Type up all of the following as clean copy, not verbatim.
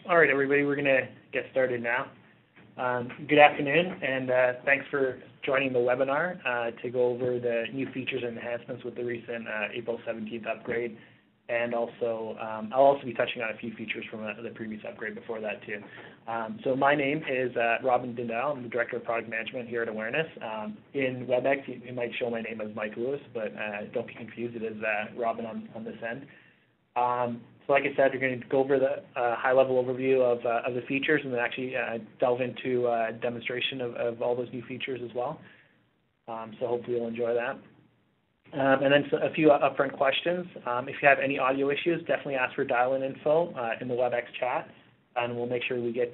All right, everybody, we're going to get started now. Good afternoon, and thanks for joining the webinar to go over the new features and enhancements with the recent April 17th upgrade. And also, I'll also be touching on a few features from the previous upgrade before that, too. So my name is Robin Dindal. I'm the Director of Product Management here at Awareness. In WebEx, it might show my name as Mike Lewis, but don't be confused. It is Robin on this end. So like I said, we're going to go over the high-level overview of the features and then actually delve into a demonstration of all those new features as well. So hopefully you'll enjoy that. And then a few upfront questions. If you have any audio issues, definitely ask for dial-in info in the WebEx chat, and we'll make sure we get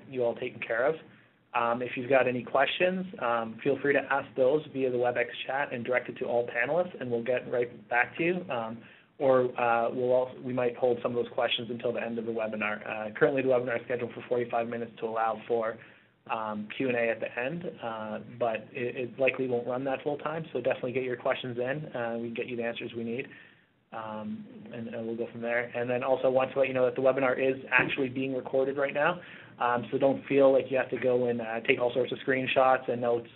you all taken care of. If you've got any questions, feel free to ask those via the WebEx chat and direct it to all panelists, and we'll get right back to you. Or we might hold some of those questions until the end of the webinar. Currently, the webinar is scheduled for 45 minutes to allow for Q&A at the end, but it likely won't run that full time, so definitely get your questions in. We can get you the answers we need, and we'll go from there. And then also want to let you know that the webinar is actually being recorded right now, so don't feel like you have to go and take all sorts of screenshots and notes.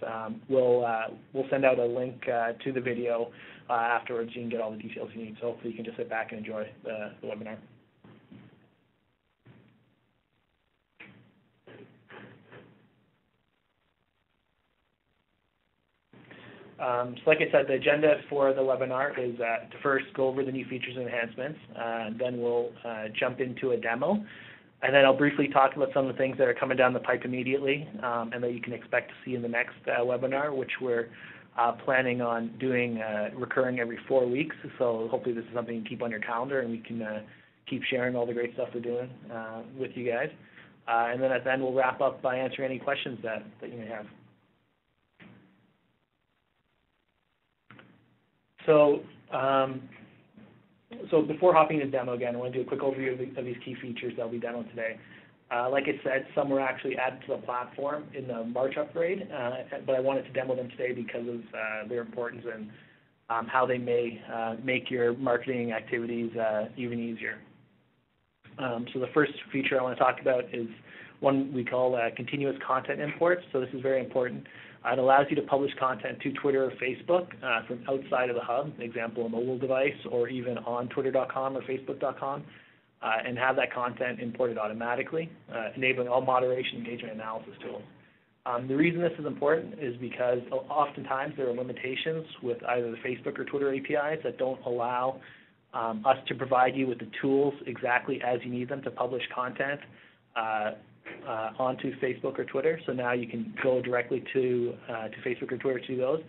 We'll send out a link to the video afterwards. You can get all the details you need, so hopefully you can just sit back and enjoy the webinar. So like I said, the agenda for the webinar is to first go over the new features and enhancements, then we'll jump into a demo, and then I'll briefly talk about some of the things that are coming down the pipe immediately and that you can expect to see in the next webinar, which we're planning on doing recurring every 4 weeks. So hopefully this is something you can keep on your calendar, and we can keep sharing all the great stuff we're doing with you guys. And then at the end, we'll wrap up by answering any questions that you may have. So, so before hopping into demo again, I want to do a quick overview of these key features that will be demoed today. Like I said, some were actually added to the platform in the March upgrade, but I wanted to demo them today because of their importance and how they may make your marketing activities even easier. So the first feature I want to talk about is one we call continuous content imports. So this is very important. It allows you to publish content to Twitter or Facebook from outside of the hub, example, a mobile device, or even on twitter.com or facebook.com, and have that content imported automatically, enabling all moderation, engagement, analysis tools. The reason this is important is because oftentimes there are limitations with either the Facebook or Twitter APIs that don't allow us to provide you with the tools exactly as you need them to publish content onto Facebook or Twitter. So now you can go directly to Facebook or Twitter to those.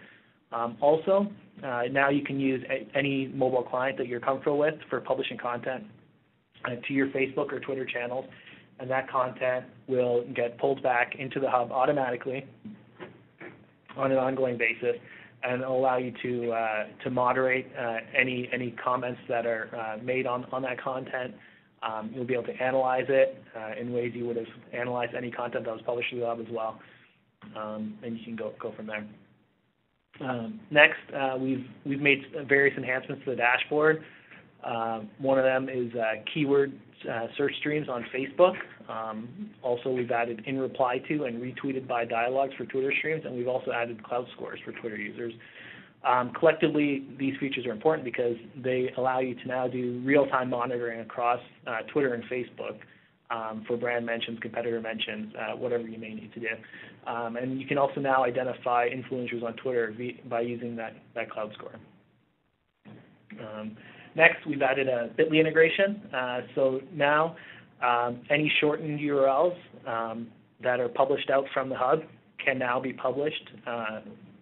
Also, now you can use any mobile client that you're comfortable with for publishing content to your Facebook or Twitter channels, and that content will get pulled back into the hub automatically on an ongoing basis, and it'll allow you to moderate any comments that are made on that content. You'll be able to analyze it in ways you would have analyzed any content that was published to the hub as well, and you can go from there. Next, we've made various enhancements to the dashboard. One of them is keyword search streams on Facebook. Also, we've added in reply to and retweeted by dialogues for Twitter streams, and we've also added cloud scores for Twitter users. Collectively, these features are important because they allow you to now do real-time monitoring across Twitter and Facebook for brand mentions, competitor mentions, whatever you may need to do. And you can also now identify influencers on Twitter by using that cloud score. Next, we've added a Bitly integration. So now any shortened URLs that are published out from the hub can now be published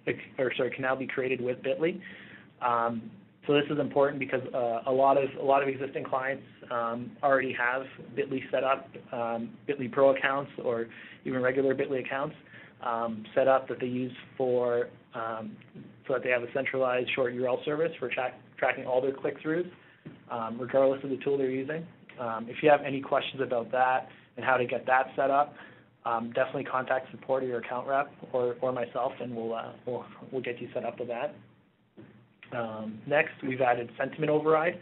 can now be created with Bitly. So this is important because a lot of existing clients already have Bitly set up, Bitly Pro accounts or even regular Bitly accounts set up that they use for so that they have a centralized short URL service for tracking all their click-throughs, regardless of the tool they're using. If you have any questions about that and how to get that set up, definitely contact support or your account rep or myself, and we'll get you set up with that. Next, we've added sentiment override.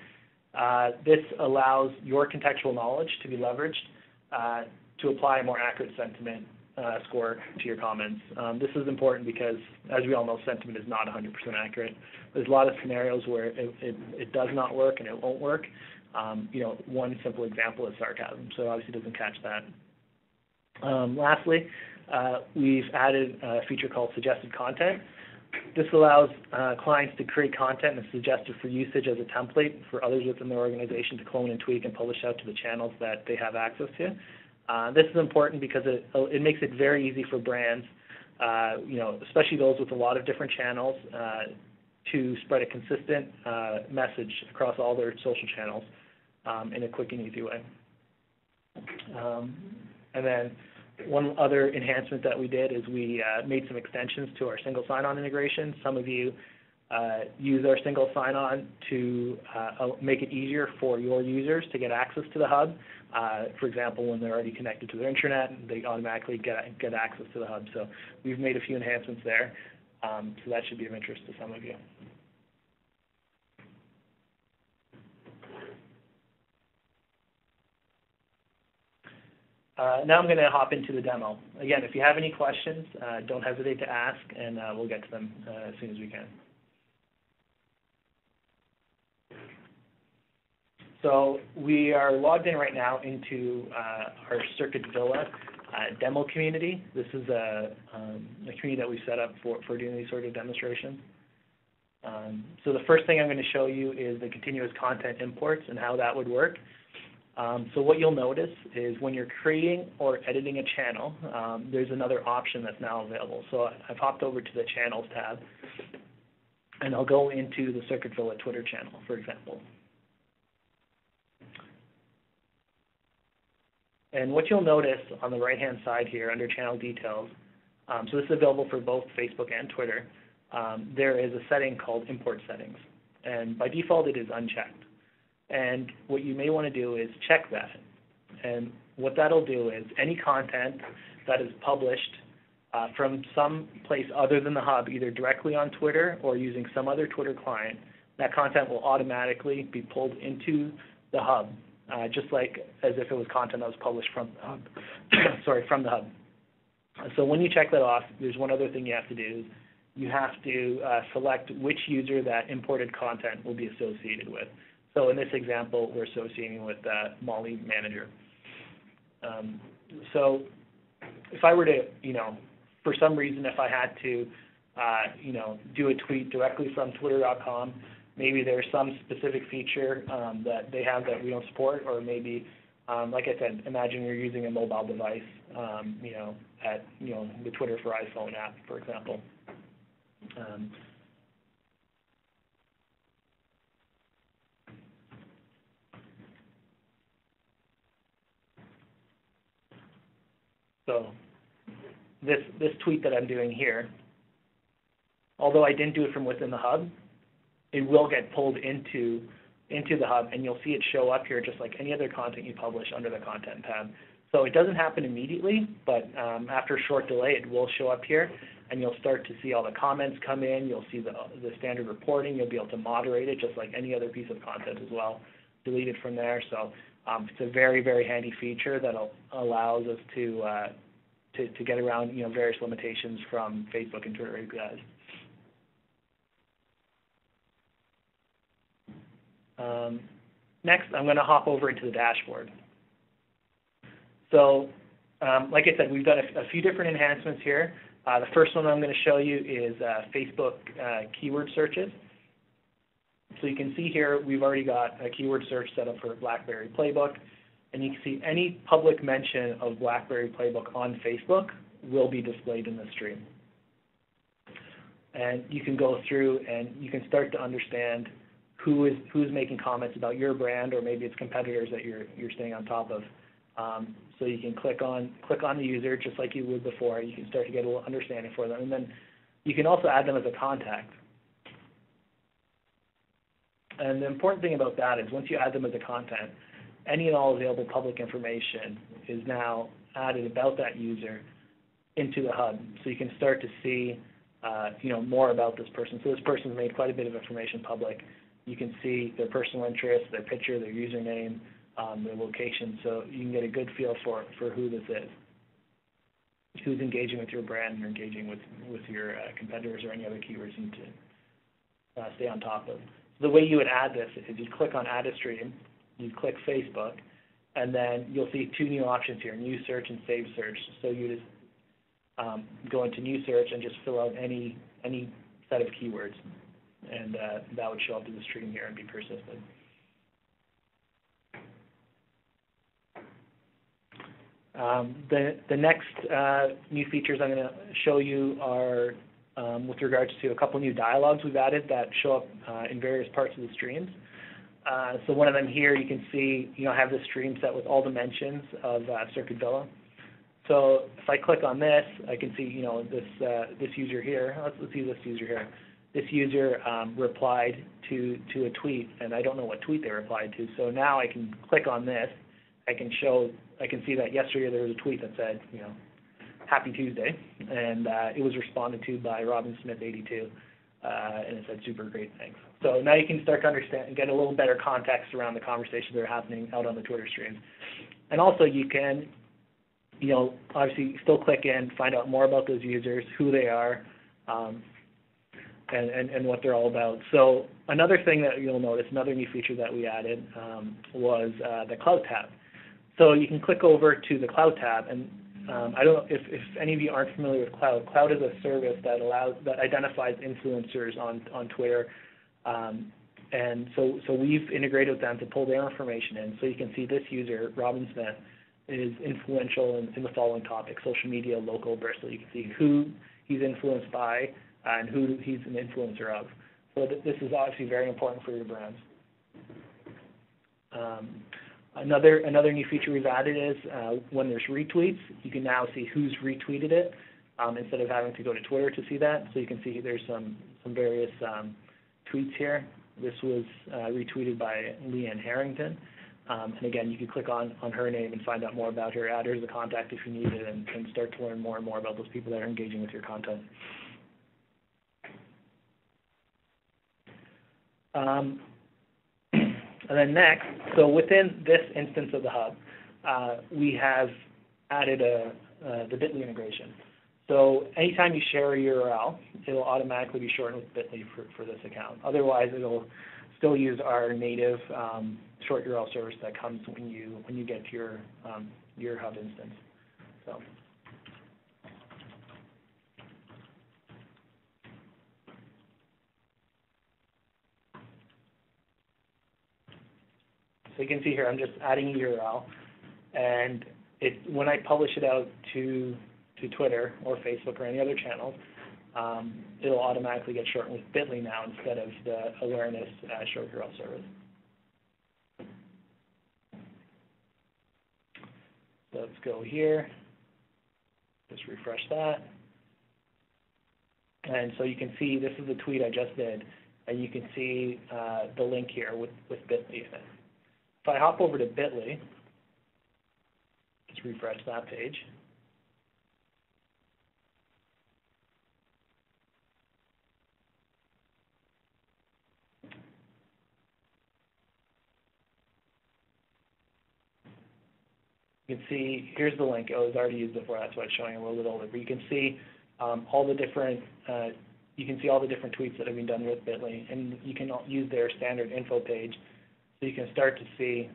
This allows your contextual knowledge to be leveraged to apply a more accurate sentiment score to your comments. This is important because, as we all know, sentiment is not 100% accurate. There's a lot of scenarios where it does not work and it won't work. One simple example is sarcasm, so it obviously doesn't catch that. Lastly, we've added a feature called suggested content. This allows clients to create content and suggest it for usage as a template for others within their organization to clone and tweak and publish out to the channels that they have access to. This is important because it makes it very easy for brands, especially those with a lot of different channels, to spread a consistent message across all their social channels in a quick and easy way. And then one other enhancement that we did is we made some extensions to our single sign-on integration. Some of you use our single sign-on to make it easier for your users to get access to the hub. For example, when they're already connected to their internet, they automatically get access to the hub. So we've made a few enhancements there, so that should be of interest to some of you. Now I'm going to hop into the demo. Again, if you have any questions, don't hesitate to ask, and we'll get to them as soon as we can. So we are logged in right now into our Circuit Villa demo community. This is a community that we set up for doing these sort of demonstrations. So the first thing I'm going to show you is the continuous content imports and how that would work. So what you'll notice is when you're creating or editing a channel, there's another option that's now available. So I've hopped over to the Channels tab, and I'll go into the Circuit Villa Twitter channel, for example. And what you'll notice on the right-hand side here under Channel Details, so this is available for both Facebook and Twitter, there is a setting called Import Settings. And by default, it is unchecked. And what you may want to do is check that. And what that'll do is any content that is published from some place other than the hub, either directly on Twitter or using some other Twitter client, that content will automatically be pulled into the hub, just like as if it was content that was published from the hub. From the hub. So when you check that off, there's one other thing you have to do. You have to select which user that imported content will be associated with. So in this example, we're associating with Molly Manager. So if I were to, for some reason, if I had to, do a tweet directly from Twitter.com, maybe there's some specific feature that they have that we don't support, or maybe, like I said, imagine you're using a mobile device, at the Twitter for iPhone app, for example. So this tweet that I'm doing here, although I didn't do it from within the hub, it will get pulled into the hub, and you'll see it show up here just like any other content you publish under the Content tab. So it doesn't happen immediately, but after a short delay, it will show up here, and you'll start to see all the comments come in. You'll see the standard reporting. You'll be able to moderate it just like any other piece of content as well, delete it from there. So it's a very, very handy feature that allows us to get around various limitations from Facebook and Twitter APIs. Next, I'm going to hop over into the dashboard. So, like I said, we've done a few different enhancements here. The first one I'm going to show you is Facebook keyword searches. So you can see here we've already got a keyword search set up for BlackBerry Playbook, and you can see any public mention of BlackBerry Playbook on Facebook will be displayed in the stream. And you can go through and you can start to understand who's making comments about your brand, or maybe it's competitors that you're staying on top of. So you can click on the user just like you would before. You can start to get a little understanding for them, and then you can also add them as a contact. And the important thing about that is once you add them as a content, any and all available public information is now added about that user into the hub, so you can start to see more about this person. So this person's made quite a bit of information public. You can see their personal interests, their picture, their username, their location, so you can get a good feel for who this is, who's engaging with your brand or engaging with your competitors or any other keywords you need to stay on top of. The way you would add this is you click on Add a Stream, you click Facebook, and then you'll see two new options here, New Search and Save Search. So you just go into New Search and just fill out any set of keywords, and that would show up in the stream here and be persisted. The next new features I'm going to show you are with regards to a couple new dialogues we've added that show up in various parts of the streams. So one of them here, you can see, I have the stream set with all dimensions of Circuit Villa. So if I click on this, I can see, this user here. Let's see this user here. This user replied to a tweet, and I don't know what tweet they replied to. So now I can click on this. I can see that yesterday there was a tweet that said, Happy Tuesday, and it was responded to by Robin Smith 82, and it said super great, thanks. So now you can start to understand and get a little better context around the conversations that are happening out on the Twitter streams. And also you can, obviously still click in, find out more about those users, who they are, and what they're all about. So another thing that you'll notice, another new feature that we added was the Cloud tab. So you can click over to the Cloud tab, and I don't know if any of you aren't familiar with Cloud. Cloud is a service that identifies influencers on Twitter, and so we've integrated with them to pull their information in. So you can see this user, Robin Smith, is influential in the following topics: social media, local, Bristol. You can see who he's influenced by and who he's an influencer of. So this is obviously very important for your brands. Another new feature we've added is when there's retweets, you can now see who's retweeted it instead of having to go to Twitter to see that. So you can see there's some various tweets here. This was retweeted by Leanne Harrington. And again, you can click on her name and find out more about her, add her as a contact if you need it, and start to learn more and more about those people that are engaging with your content. And then next, so within this instance of the hub, we have added the Bitly integration. So anytime you share a URL, it'll automatically be shortened with Bitly for this account. Otherwise, it'll still use our native short URL service that comes when you get to your hub instance. So you can see here, I'm just adding a URL, and when I publish it out to Twitter or Facebook or any other channels, it'll automatically get shortened with Bitly now instead of the awareness short URL service. So let's go here, just refresh that. And so you can see this is the tweet I just did, and you can see the link here with Bitly in it. If I hop over to Bitly, just refresh that page. You can see, here's the link. Oh, it was already used before, that's why it's showing a little bit older. But you can see all the different tweets that have been done with Bitly, and you can use their standard info page. So you can start to see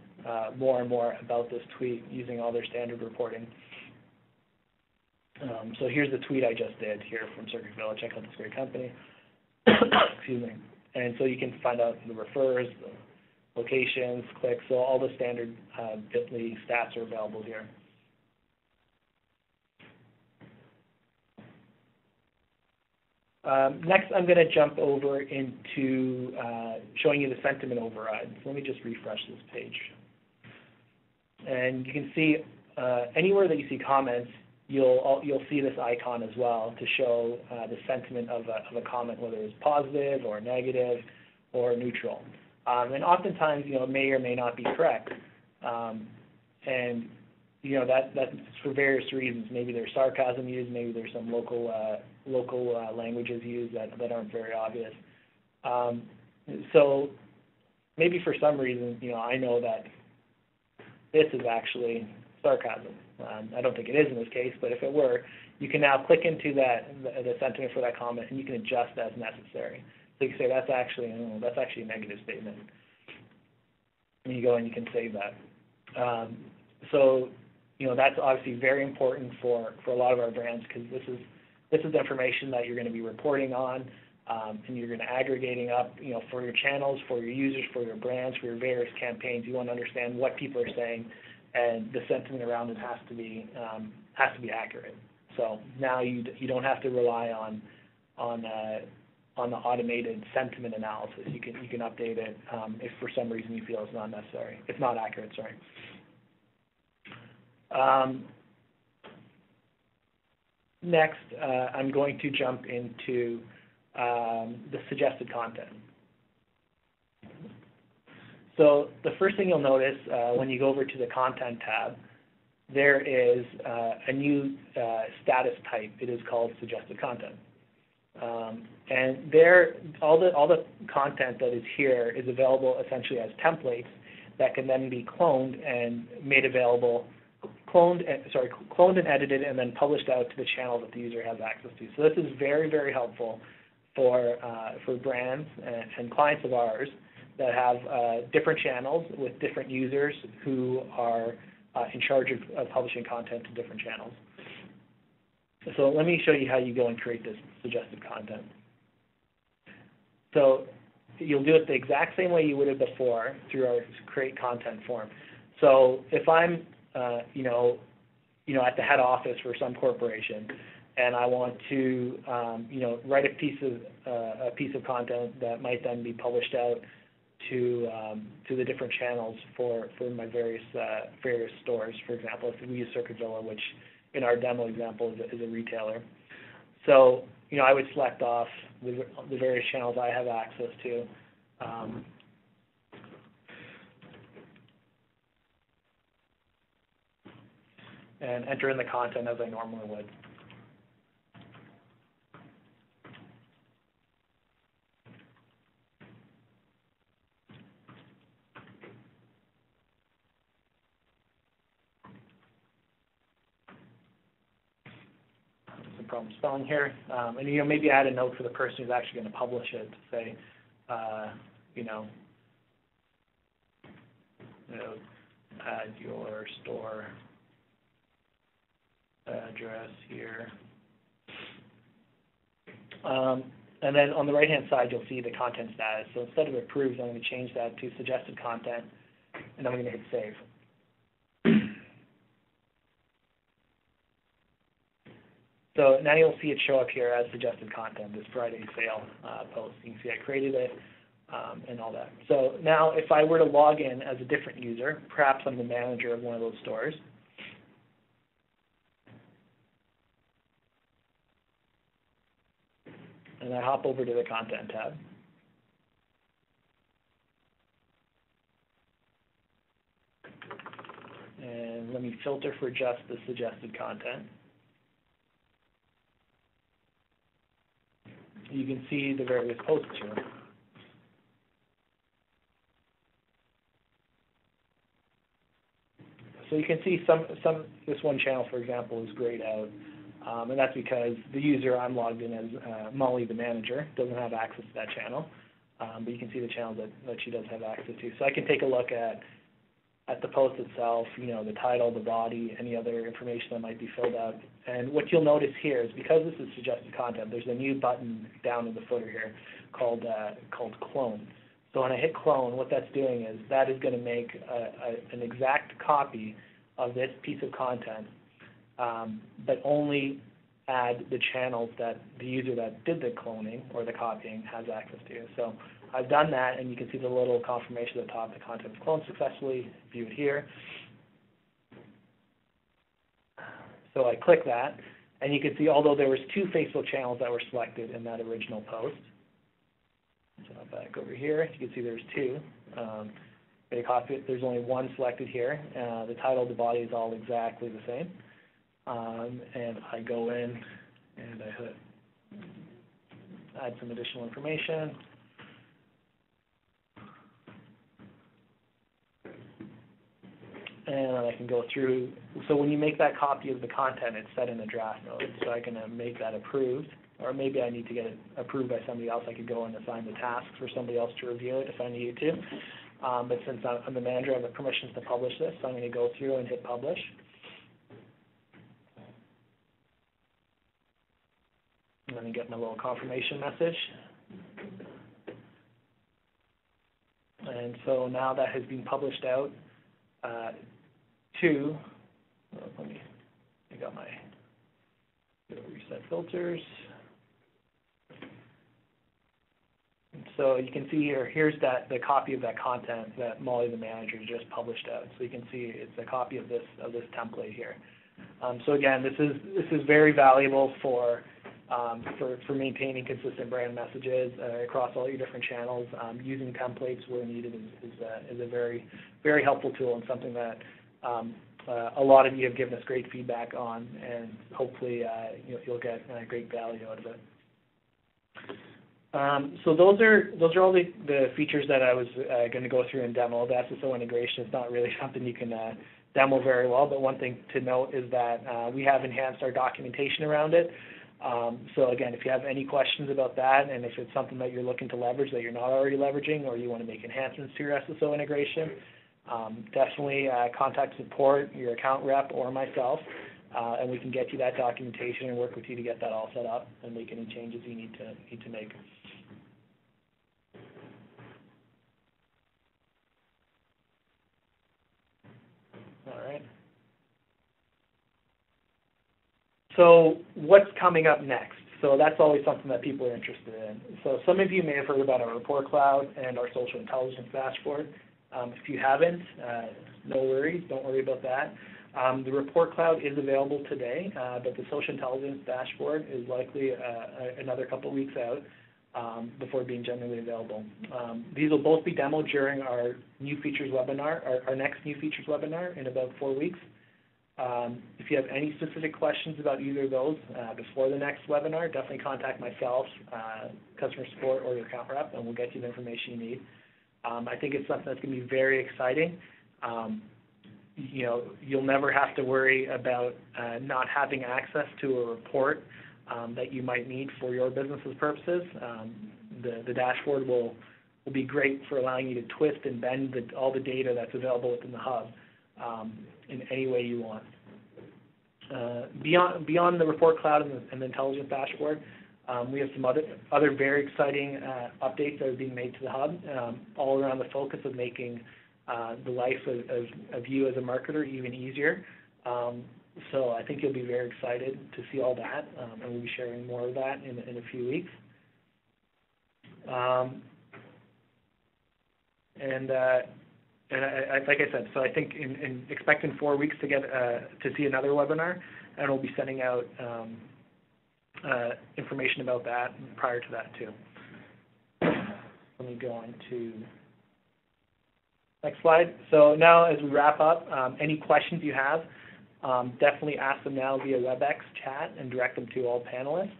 more and more about this tweet using all their standard reporting. So here's the tweet I just did here from Circuit Villa. Check out this great company. Excuse me. And so you can find out the refers, the locations, clicks, so all the standard Bitly stats are available here. Next, I'm going to jump over into showing you the sentiment override. So let me just refresh this page. And you can see anywhere that you see comments, you'll see this icon as well to show the sentiment of a comment, whether it's positive or negative or neutral. And oftentimes, it may or may not be correct. And that's for various reasons. Maybe there's sarcasm used, maybe there's some local languages used that aren't very obvious. So maybe for some reason, I know that this is actually sarcasm. I don't think it is in this case, but if it were, you can now click into the sentiment for that comment, and you can adjust as necessary. So you can say that's actually a negative statement, and you go and you can save that. So that's obviously very important for a lot of our brands, because this is information that you're going to be reporting on, and you're going to aggregating up, for your channels, for your users, for your brands, for your various campaigns. You want to understand what people are saying, and the sentiment around it has to be accurate. So now you don't have to rely on the automated sentiment analysis. You can update it if for some reason you feel it's not necessary. It's not accurate. Sorry. Next, I'm going to jump into the suggested content. So the first thing you'll notice when you go over to the Content tab, there is a new status type. It is called Suggested Content. And there, all the content that is here is available essentially as templates that can then be cloned and made available, cloned and edited, and then published out to the channel that the user has access to. So this is very, very helpful for brands and clients of ours that have different channels with different users who are in charge of publishing content to different channels. So let me show you how you go and create this suggested content. So you'll do it the exact same way you would have before through our create content form. So if I'm at the head office for some corporation, and I want to write a piece of content that might then be published out to the different channels for my various stores. For example, if we use Circuit Villa, which in our demo example is a retailer. So I would select off the various channels I have access to. And enter in the content as I normally would. Some problem spelling here. And maybe add a note for the person who's actually going to publish it to say, add your store address here. And then on the right-hand side, you'll see the content status. So instead of approved, I'm going to change that to suggested content, and I'm going to hit save. So now you'll see it show up here as suggested content, this Friday sale post. You can see I created it and all that. So now if I were to log in as a different user, perhaps I'm the manager of one of those stores, and I hop over to the Content tab. And let me filter for just the suggested content. You can see the various posts here. So you can see this one channel, for example, is grayed out. And that's because the user I'm logged in as Molly, the manager, doesn't have access to that channel. But you can see the channel that she does have access to. So I can take a look at the post itself, the title, the body, any other information that might be filled out. And what you'll notice here is because this is suggested content, there's a new button down in the footer here called Clone. So when I hit Clone, what that's doing is that is going to make an exact copy of this piece of content, but only add the channels that the user that did the cloning or the copying has access to. So I've done that, and you can see the little confirmation at the top, the content was cloned successfully, view it here. So I click that, and you can see although there was 2 Facebook channels that were selected in that original post. So back over here, you can see there's 2. They copy it, there's only 1 selected here. The title, the body is all exactly the same. And I go in and I hit add some additional information. and I can go through. So when you make that copy of the content, it's set in a draft mode. So I can make that approved, or maybe I need to get it approved by somebody else. I could go and assign the tasks for somebody else to review it if I needed to. But since I'm the manager, I have the permissions to publish this, so I'm going to go through and hit publish. And then get my little confirmation message. And so now that has been published out to, I got my reset filters. And so you can see here, here's the copy of that content that Molly, the manager, just published out. So you can see it's a copy of this template here. So again, this is very valuable for maintaining consistent brand messages across all your different channels. Using templates where needed is a very, very helpful tool and something that a lot of you have given us great feedback on, and hopefully you'll get great value out of it. So those are all the features that I was going to go through and demo. The SSO integration is not really something you can demo very well, but one thing to note is that we have enhanced our documentation around it. So again, if you have any questions about that, and if it's something that you're looking to leverage that you're not already leveraging, or you want to make enhancements to your SSO integration, definitely contact support, your account rep, or myself, and we can get you that documentation and work with you to get that all set up and make any changes you need to make. All right. So what's coming up next? So that's always something that people are interested in. So some of you may have heard about our report cloud and our social intelligence dashboard. If you haven't, no worries, don't worry about that. The report cloud is available today, but the social intelligence dashboard is likely another couple of weeks out before being generally available. These will both be demoed during our new features webinar, our next new features webinar in about 4 weeks. If you have any specific questions about either of those before the next webinar, definitely contact myself, customer support, or your account rep, and we'll get you the information you need. I think it's something that's going to be very exciting. You'll never have to worry about not having access to a report that you might need for your business's purposes. The dashboard will be great for allowing you to twist and bend all the data that's available within the hub in any way you want. Beyond the report cloud and the intelligence dashboard, we have some other very exciting updates that are being made to the hub, all around the focus of making the life of you as a marketer even easier. So I think you'll be very excited to see all that, and we'll be sharing more of that in a few weeks. Like I said, so I think expect in 4 weeks to get to see another webinar, and we'll be sending out information about that prior to that too. Let me go on to next slide. So now as we wrap up, any questions you have, definitely ask them now via WebEx chat and direct them to all panelists.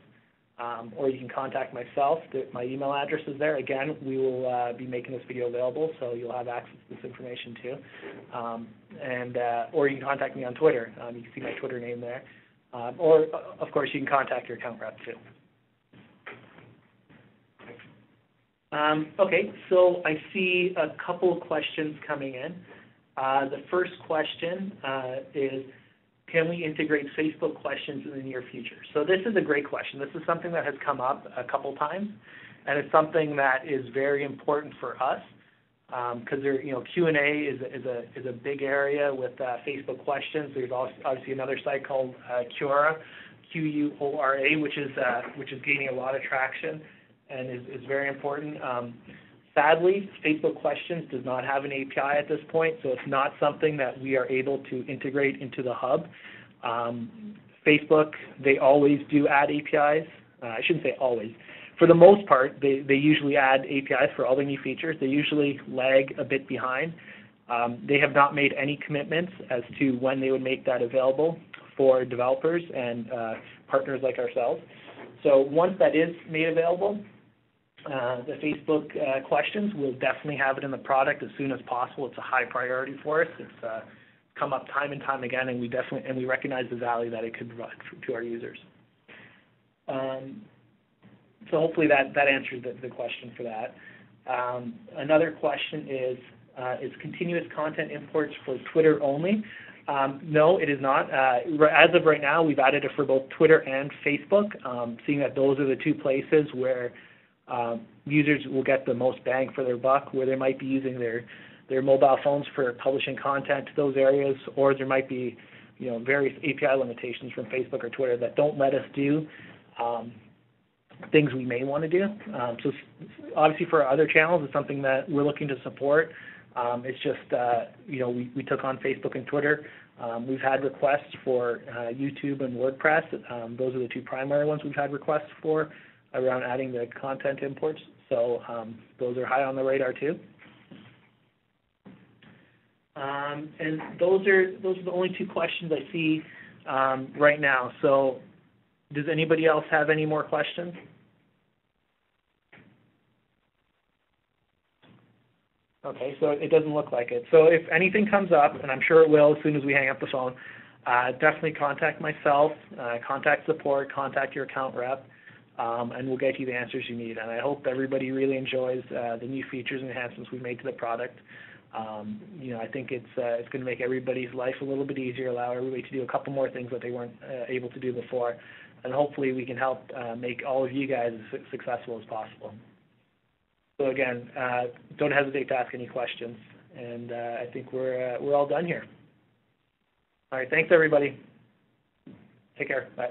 Or you can contact myself. My email address is there. Again, we will be making this video available, so you'll have access to this information too. Or you can contact me on Twitter. You can see my Twitter name there. Or, of course, you can contact your account rep too. Okay, so I see a couple of questions coming in. The first question is, can we integrate Facebook questions in the near future? So this is a great question. This is something that has come up a couple times, and it's something that is very important for us because Q&A is a big area with Facebook questions. There's obviously another site called Quora, Quora, which is gaining a lot of traction and is very important. Sadly, Facebook Questions does not have an API at this point, so it's not something that we are able to integrate into the hub. Facebook, they always do add APIs. I shouldn't say always. For the most part, they usually add APIs for all the new features. They usually lag a bit behind. They have not made any commitments as to when they would make that available for developers and partners like ourselves. So once that is made available, the Facebook questions, we'll definitely have it in the product as soon as possible. It's a high priority for us. It's come up time and time again, and we recognize the value that it could provide to our users. So hopefully that answers the question for that. Another question is continuous content imports for Twitter only? No, it is not. As of right now, we've added it for both Twitter and Facebook, seeing that those are the two places where users will get the most bang for their buck, where they might be using their mobile phones for publishing content to those areas, or there might be various API limitations from Facebook or Twitter that don't let us do things we may want to do. So obviously for our other channels, it's something that we're looking to support. It's just, we took on Facebook and Twitter. We've had requests for YouTube and WordPress. Those are the two primary ones we've had requests for around adding the content imports. So those are high on the radar too. And those are the only two questions I see right now. So does anybody else have any more questions? Okay, so it doesn't look like it. So if anything comes up, and I'm sure it will as soon as we hang up the phone, definitely contact myself, contact support, contact your account rep, and we'll get you the answers you need. And I hope everybody really enjoys the new features and enhancements we've made to the product. I think it's going to make everybody's life a little bit easier, allow everybody to do a couple more things that they weren't able to do before, and hopefully we can help make all of you guys as successful as possible. So again, don't hesitate to ask any questions, and I think we're all done here. All right, thanks everybody. Take care. Bye.